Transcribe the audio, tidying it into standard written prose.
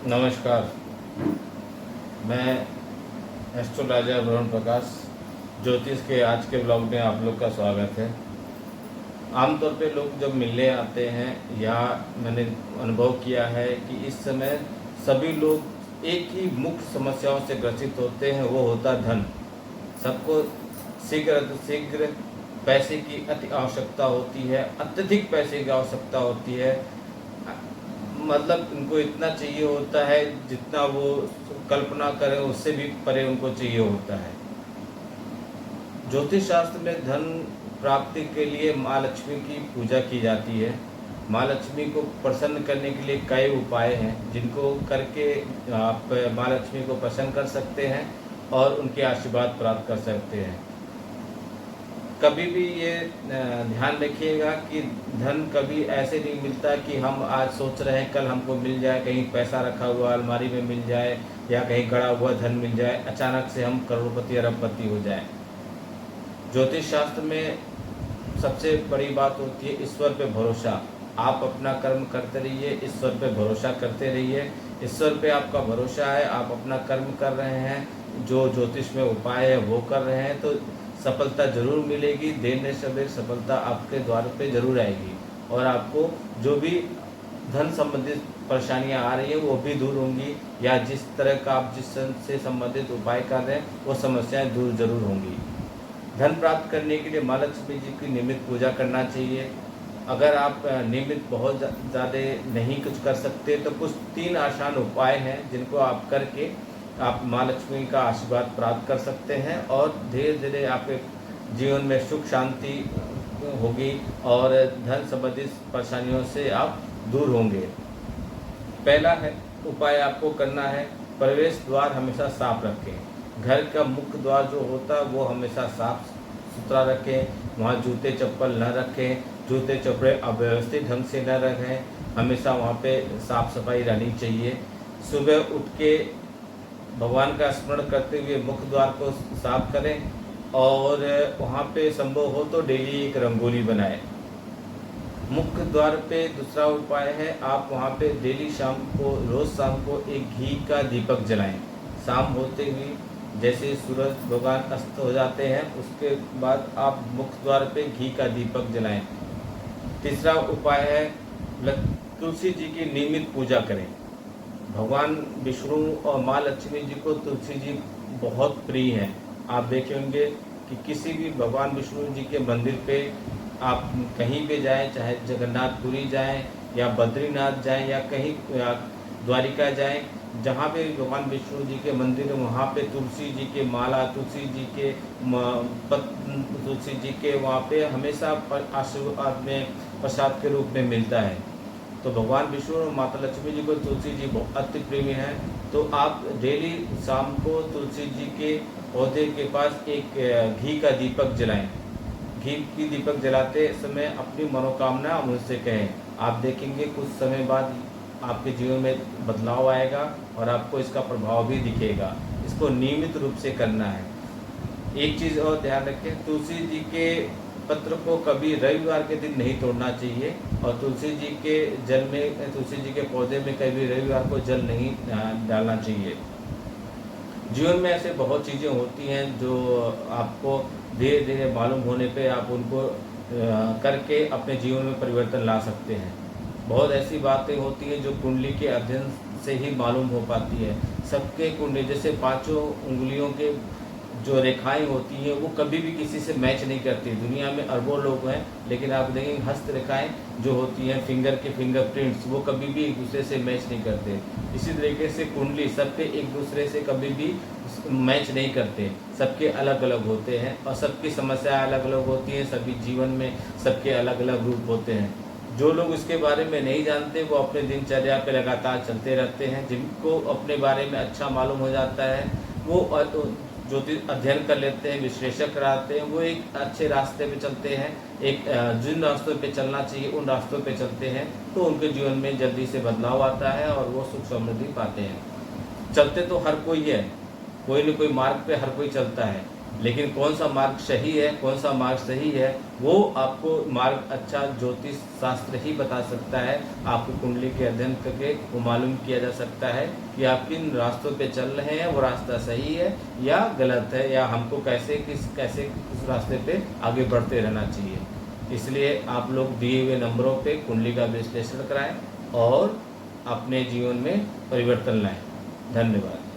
नमस्कार। मैं एस्ट्रोलॉजर वरुण प्रकाश ज्योतिष के आज के ब्लॉग में आप लोग का स्वागत है। आमतौर पे लोग जब मिलने आते हैं या मैंने अनुभव किया है कि इस समय सभी लोग एक ही मुख्य समस्याओं से ग्रसित होते हैं, वो होता धन। सबको शीघ्र पैसे की अति आवश्यकता होती है, अत्यधिक पैसे की आवश्यकता होती है। मतलब उनको इतना चाहिए होता है जितना वो कल्पना करें उससे भी परे उनको चाहिए होता है। ज्योतिष शास्त्र में धन प्राप्ति के लिए माँ लक्ष्मी की पूजा की जाती है। माँ लक्ष्मी को प्रसन्न करने के लिए कई उपाय हैं जिनको करके आप माँ लक्ष्मी को प्रसन्न कर सकते हैं और उनके आशीर्वाद प्राप्त कर सकते हैं। कभी भी ये ध्यान रखिएगा कि धन कभी ऐसे नहीं मिलता कि हम आज सोच रहे हैं कल हमको मिल जाए, कहीं पैसा रखा हुआ अलमारी में मिल जाए या कहीं गड़ा हुआ धन मिल जाए, अचानक से हम करोड़पति अरबपति हो जाए। ज्योतिष शास्त्र में सबसे बड़ी बात होती है ईश्वर पे भरोसा। आप अपना कर्म करते रहिए, ईश्वर पे भरोसा करते रहिए। ईश्वर पे आपका भरोसा है, आप अपना कर्म कर रहे हैं, जो ज्योतिष में उपाय है वो कर रहे हैं, तो सफलता जरूर मिलेगी। देर न सवेर सफलता आपके द्वार पे जरूर आएगी और आपको जो भी धन संबंधित परेशानियां आ रही हैं वो भी दूर होंगी, या जिस तरह का आप जिस से संबंधित उपाय कर रहे हैं वो समस्याएं दूर जरूर होंगी। धन प्राप्त करने के लिए माँ लक्ष्मी जी की नियमित पूजा करना चाहिए। अगर आप नियमित बहुत ज़्यादा नहीं कुछ कर सकते तो कुछ 3 आसान उपाय हैं जिनको आप करके आप माँ लक्ष्मी का आशीर्वाद प्राप्त कर सकते हैं और धीरे धीरे आपके जीवन में सुख शांति होगी और धन संबंधित परेशानियों से आप दूर होंगे। पहला है उपाय आपको करना है, प्रवेश द्वार हमेशा साफ रखें। घर का मुख्य द्वार जो होता है वो हमेशा साफ सुथरा रखें, वहाँ जूते चप्पल न रखें, जूते चप्पल अव्यवस्थित ढंग से न रखें, हमेशा वहाँ पे साफ सफाई रहनी चाहिए। सुबह उठ के भगवान का स्मरण करते हुए मुख्य द्वार को साफ करें और वहाँ पे संभव हो तो डेली एक रंगोली बनाएं। मुख्य द्वार पे दूसरा उपाय है आप वहाँ पे डेली रोज शाम को एक घी का दीपक जलाएं। शाम होते ही जैसे सूरज भगवान अस्त हो जाते हैं उसके बाद आप मुख्य द्वार पे घी का दीपक जलाएं। तीसरा उपाय है तुलसी जी की नियमित पूजा करें। भगवान विष्णु और माँ लक्ष्मी जी को तुलसी जी बहुत प्रिय हैं। आप देखे होंगे कि किसी भी भगवान विष्णु जी के मंदिर पे आप कहीं पे जाएं, चाहे जगन्नाथपुरी जाएं या बद्रीनाथ जाएं या कहीं द्वारिका जाएं, जहाँ पे भगवान विष्णु जी के मंदिर है वहाँ पे तुलसी जी के माला, तुलसी जी के वहाँ पे हमेशा आशीर्वाद में प्रसाद के रूप में मिलता है। तो भगवान विष्णु और माता लक्ष्मी जी को तुलसी जी बहुत अति प्रेमी हैं। तो आप डेली शाम को तुलसी जी के पौधे के पास एक घी का दीपक जलाएं। घी की दीपक जलाते समय अपनी मनोकामना उनसे कहें। आप देखेंगे कुछ समय बाद आपके जीवन में बदलाव आएगा और आपको इसका प्रभाव भी दिखेगा। इसको नियमित रूप से करना है। एक चीज़ और ध्यान रखें, तुलसी जी के पत्र को कभी रविवार के दिन नहीं तोड़ना चाहिए और तुलसी जी के जल में, तुलसी जी के पौधे में कभी रविवार को जल नहीं डालना चाहिए। जीवन में ऐसे बहुत चीज़ें होती हैं जो आपको धीरे धीरे मालूम होने पे आप उनको करके अपने जीवन में परिवर्तन ला सकते हैं। बहुत ऐसी बातें होती हैं जो कुंडली के अध्ययन से ही मालूम हो पाती है। सबके कुंडली जैसे 5 उंगलियों के जो रेखाएं होती हैं वो कभी भी किसी से मैच नहीं करती। दुनिया में अरबों लोग हैं लेकिन आप देखेंगे हस्त रेखाएं जो होती हैं फिंगर के फिंगरप्रिंट्स वो कभी भी एक दूसरे से मैच नहीं करते। इसी तरीके से कुंडली सबके एक दूसरे से कभी भी मैच नहीं करते, सबके अलग अलग होते हैं और सबकी समस्याएं अलग अलग होती हैं। सभी जीवन में सबके अलग अलग रूप होते हैं। जो लोग इसके बारे में नहीं जानते वो अपने दिनचर्या पे लगातार चलते रहते हैं। जिनको अपने बारे में अच्छा मालूम हो जाता है वो ज्योतिष अध्ययन कर लेते हैं, विश्लेषक कराते हैं, वो एक अच्छे रास्ते पे चलते हैं। एक जिन रास्तों पे चलना चाहिए उन रास्तों पे चलते हैं तो उनके जीवन में जल्दी से बदलाव आता है और वो सुख समृद्धि पाते हैं। चलते तो हर कोई है, कोई न कोई मार्ग पे हर कोई चलता है, लेकिन कौन सा मार्ग सही है, कौन सा मार्ग सही है, वो आपको मार्ग अच्छा ज्योतिष शास्त्र ही बता सकता है। आपको कुंडली के अध्ययन करके वो मालूम किया जा सकता है कि आप किन रास्तों पे चल रहे हैं, वो रास्ता सही है या गलत है, या हमको कैसे उस रास्ते पे आगे बढ़ते रहना चाहिए। इसलिए आप लोग दिए हुए नंबरों पे कुंडली का विश्लेषण कराएं और अपने जीवन में परिवर्तन लाएं। धन्यवाद।